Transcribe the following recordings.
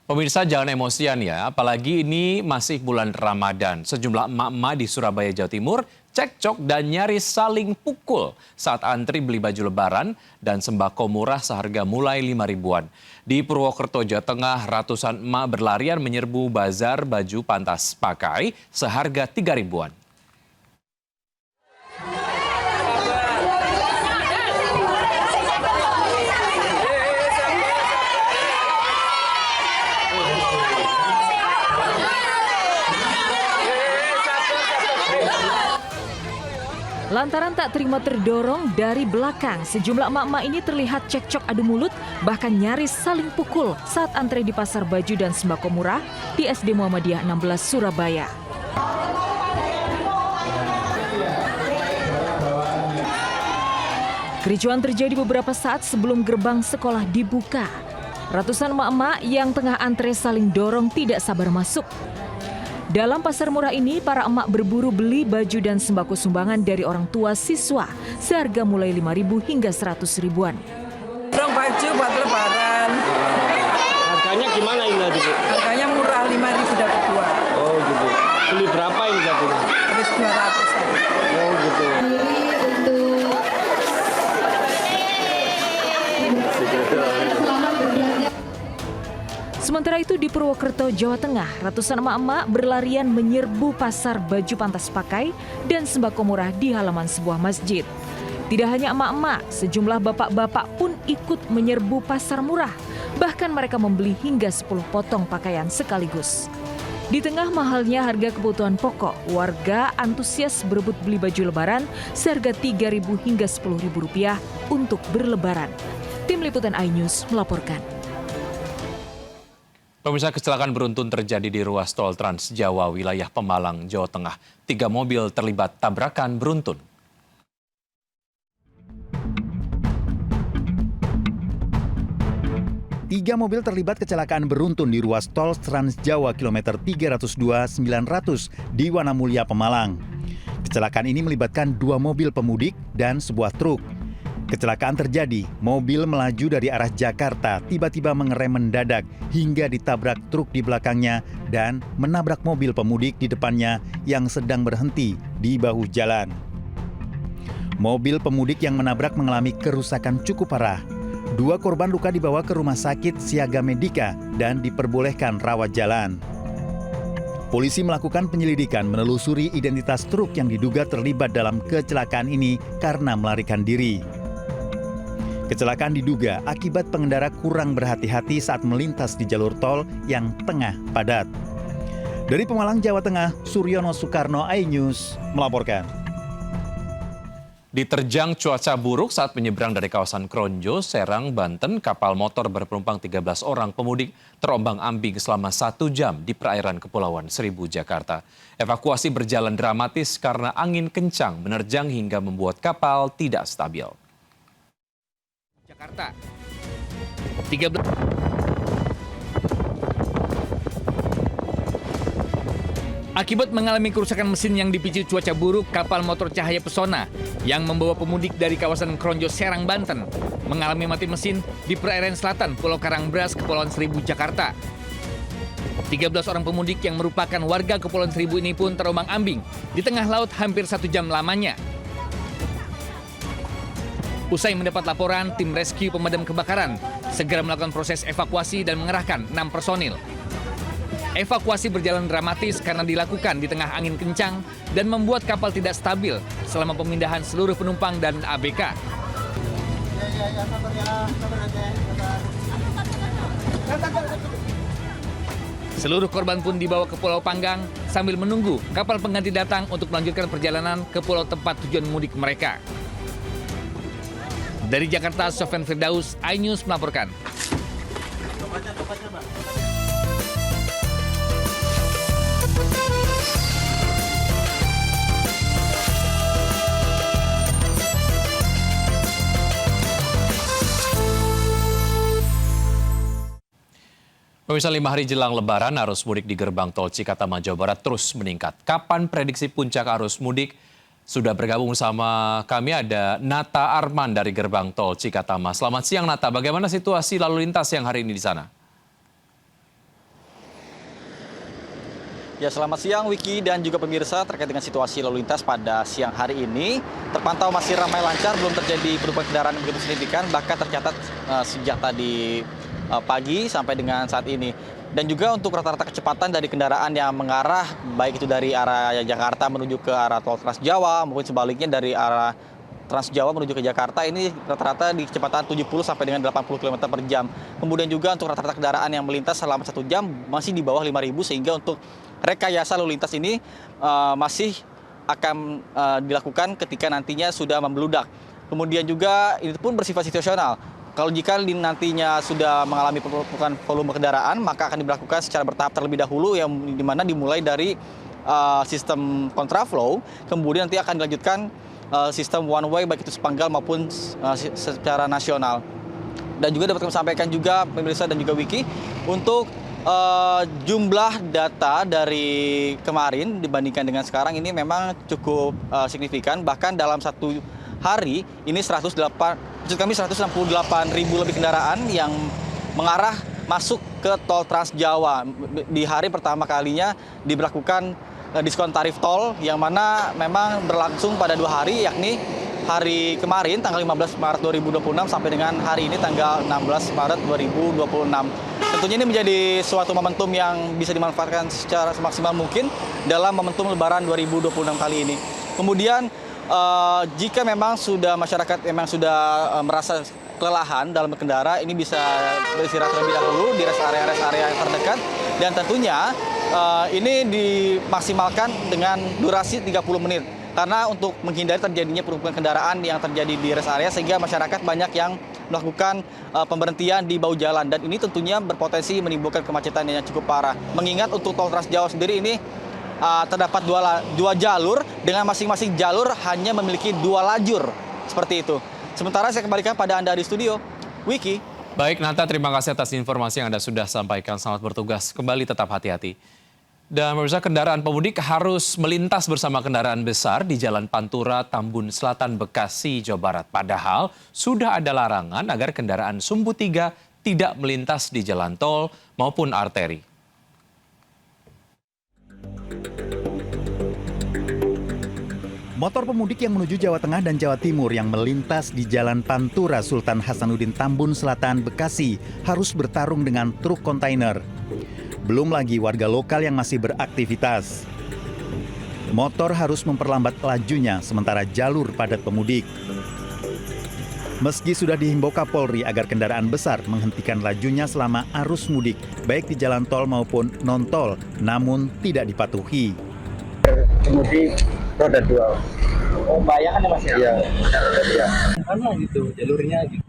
Pemirsa jangan emosian ya, apalagi ini masih bulan Ramadan. Sejumlah emak-emak di Surabaya, Jawa Timur cekcok dan nyaris saling pukul saat antri beli baju lebaran dan sembako murah seharga mulai 5 ribuan. Di Purwokerto, Jawa Tengah, ratusan emak berlarian menyerbu bazar baju pantas pakai seharga 3 ribuan. Lantaran tak terima terdorong dari belakang, sejumlah emak-emak ini terlihat cekcok adu mulut, bahkan nyaris saling pukul saat antre di pasar baju dan sembako murah di SD Muhammadiyah 16 Surabaya. Kericuan terjadi beberapa saat sebelum gerbang sekolah dibuka. Ratusan emak-emak yang tengah antre saling dorong tidak sabar masuk. Dalam pasar murah ini, para emak berburu beli baju dan sembako sumbangan dari orang tua siswa seharga mulai 5.000 hingga 100 ribuan. Dorong baju buat lebaran. Harganya gimana ini tadi, Bu? Harganya murah, 5.000 dapat 2. Oh gitu. Beli berapa ini satunya? Habis 200. Oh gitu. Sementara itu di Purwokerto, Jawa Tengah, ratusan emak-emak berlarian menyerbu pasar baju pantas pakai dan sembako murah di halaman sebuah masjid. Tidak hanya emak-emak, sejumlah bapak-bapak pun ikut menyerbu pasar murah. Bahkan mereka membeli hingga 10 potong pakaian sekaligus. Di tengah mahalnya harga kebutuhan pokok, warga antusias berebut beli baju lebaran seharga 3.000 hingga 10.000 rupiah untuk berlebaran. Tim Liputan iNews melaporkan. Pemirsa, kecelakaan beruntun terjadi di ruas tol Trans Jawa wilayah Pemalang, Jawa Tengah. 3 mobil terlibat tabrakan beruntun. Tiga mobil terlibat kecelakaan beruntun di ruas tol Trans Jawa kilometer 302-900 di Wanamulya, Pemalang. Kecelakaan ini melibatkan 2 mobil pemudik dan sebuah truk. Kecelakaan terjadi, mobil melaju dari arah Jakarta tiba-tiba mengerem mendadak hingga ditabrak truk di belakangnya dan menabrak mobil pemudik di depannya yang sedang berhenti di bahu jalan. Mobil pemudik yang menabrak mengalami kerusakan cukup parah. 2 korban luka dibawa ke rumah sakit Siaga Medika dan diperbolehkan rawat jalan. Polisi melakukan penyelidikan menelusuri identitas truk yang diduga terlibat dalam kecelakaan ini karena melarikan diri. Kecelakaan diduga akibat pengendara kurang berhati-hati saat melintas di jalur tol yang tengah padat. Dari Pemalang, Jawa Tengah, Suryono Soekarno, iNews melaporkan. Diterjang cuaca buruk saat menyeberang dari kawasan Kronjo, Serang, Banten, kapal motor berpenumpang 13 orang pemudik terombang-ambing selama 1 jam di perairan Kepulauan Seribu, Jakarta. Evakuasi berjalan dramatis karena angin kencang menerjang hingga membuat kapal tidak stabil. Jakarta. 13 Akibat mengalami kerusakan mesin yang dipicu cuaca buruk, kapal motor Cahaya Pesona yang membawa pemudik dari kawasan Kronjo, Serang, Banten mengalami mati mesin di perairan selatan Pulau Karangbras, Kepulauan Seribu, Jakarta. 13 orang pemudik yang merupakan warga Kepulauan Seribu ini pun terombang-ambing di tengah laut hampir 1 jam lamanya. Usai mendapat laporan, tim rescue pemadam kebakaran segera melakukan proses evakuasi dan mengerahkan 6 personil. Evakuasi berjalan dramatis karena dilakukan di tengah angin kencang dan membuat kapal tidak stabil selama pemindahan seluruh penumpang dan ABK. Seluruh korban pun dibawa ke Pulau Panggang sambil menunggu kapal pengganti datang untuk melanjutkan perjalanan ke pulau tempat tujuan mudik mereka. Dari Jakarta, Sofyan Firdaus, iNews melaporkan. Pemirsa, 5 hari jelang Lebaran, arus mudik di gerbang tol Cikatama, Jawa Barat terus meningkat. Kapan prediksi puncak arus mudik? Sudah bergabung sama kami ada Nata Arman dari gerbang tol Cikatama. Selamat siang Nata, bagaimana situasi lalu lintas yang hari ini di sana? Ya, selamat siang Wiki dan juga pemirsa. Terkait dengan situasi lalu lintas pada siang hari ini, terpantau masih ramai lancar, belum terjadi perubahan kendaraan yang begitu signifikan, bahkan tercatat sejak tadi pagi sampai dengan saat ini. Dan juga untuk rata-rata kecepatan dari kendaraan yang mengarah, baik itu dari arah Jakarta menuju ke arah tol Trans Jawa, maupun sebaliknya dari arah Trans Jawa menuju ke Jakarta, ini rata-rata di kecepatan 70 sampai dengan 80 km per jam. Kemudian juga untuk rata-rata kendaraan yang melintas selama 1 jam masih di bawah 5.000, sehingga untuk rekayasa lalu lintas ini masih akan dilakukan ketika nantinya sudah membludak. Kemudian juga ini pun bersifat situasional. Kalau jika nantinya sudah mengalami penumpukan volume kendaraan, maka akan diberlakukan secara bertahap terlebih dahulu, yang dimana dimulai dari sistem kontraflow, kemudian nanti akan dilanjutkan sistem one way baik itu sepanggal maupun secara nasional. Dan juga dapat kami sampaikan juga pemirsa dan juga Wiki, untuk jumlah data dari kemarin dibandingkan dengan sekarang ini memang cukup signifikan. Bahkan dalam satu hari ini 168.000 lebih kendaraan yang mengarah masuk ke tol Trans Jawa. Di hari pertama kalinya diberlakukan diskon tarif tol, yang mana memang berlangsung pada 2 hari, yakni hari kemarin tanggal 15 Maret 2026 sampai dengan hari ini tanggal 16 Maret 2026. Tentunya ini menjadi suatu momentum yang bisa dimanfaatkan secara semaksimal mungkin dalam momentum Lebaran 2026 kali ini. Kemudian jika memang masyarakat memang sudah merasa kelelahan dalam berkendara, ini bisa beristirahat terlebih dahulu di rest area yang terdekat, dan tentunya ini dimaksimalkan dengan durasi 30 menit. Karena untuk menghindari terjadinya penumpukan kendaraan yang terjadi di rest area, sehingga masyarakat banyak yang melakukan pemberhentian di bahu jalan, dan ini tentunya berpotensi menimbulkan kemacetan yang cukup parah. Mengingat untuk tol Trans Jawa sendiri ini terdapat dua jalur, dengan masing-masing jalur hanya memiliki 2 lajur seperti itu. Sementara saya kembalikan pada Anda di studio, Wiki. Baik, Nata, terima kasih atas informasi yang Anda sudah sampaikan. Selamat bertugas kembali, tetap hati-hati. Dan pemirsa, kendaraan pemudik harus melintas bersama kendaraan besar di Jalan Pantura, Tambun Selatan, Bekasi, Jawa Barat. Padahal sudah ada larangan agar kendaraan sumbu 3 tidak melintas di jalan tol maupun arteri. Motor pemudik yang menuju Jawa Tengah dan Jawa Timur yang melintas di Jalan Pantura Sultan Hasanuddin Tambun Selatan, Bekasi harus bertarung dengan truk kontainer. Belum lagi warga lokal yang masih beraktivitas. Motor harus memperlambat lajunya sementara jalur padat pemudik. Meski sudah dihimbau Kapolri agar kendaraan besar menghentikan lajunya selama arus mudik, baik di jalan tol maupun non-tol, namun tidak dipatuhi. Kemudi roda 2. Oh, membahayakan ya Mas ya? Iya, roda 2. Mana gitu, jalurnya gitu.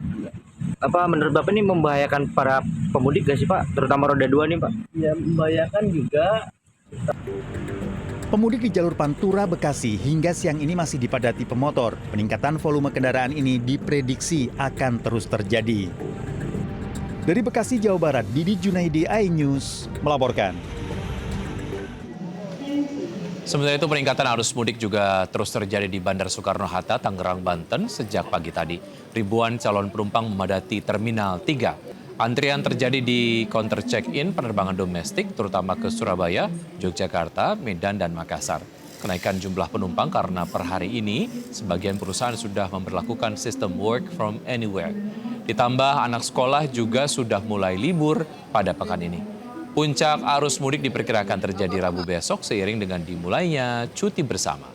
Apa menurut Bapak ini membahayakan para pemudik gak sih Pak? Terutama roda 2 nih Pak? Ya, membahayakan juga. Pemudik di jalur Pantura, Bekasi hingga siang ini masih dipadati pemotor. Peningkatan volume kendaraan ini diprediksi akan terus terjadi. Dari Bekasi, Jawa Barat, Didi Junaidi, iNews melaporkan. Sementara itu, peningkatan arus mudik juga terus terjadi di Bandara Soekarno-Hatta, Tangerang, Banten sejak pagi tadi. Ribuan calon penumpang memadati Terminal 3. Antrian terjadi di counter check-in penerbangan domestik, terutama ke Surabaya, Yogyakarta, Medan, dan Makassar. Kenaikan jumlah penumpang karena per hari ini sebagian perusahaan sudah memberlakukan sistem work from anywhere. Ditambah anak sekolah juga sudah mulai libur pada pekan ini. Puncak arus mudik diperkirakan terjadi Rabu besok seiring dengan dimulainya cuti bersama.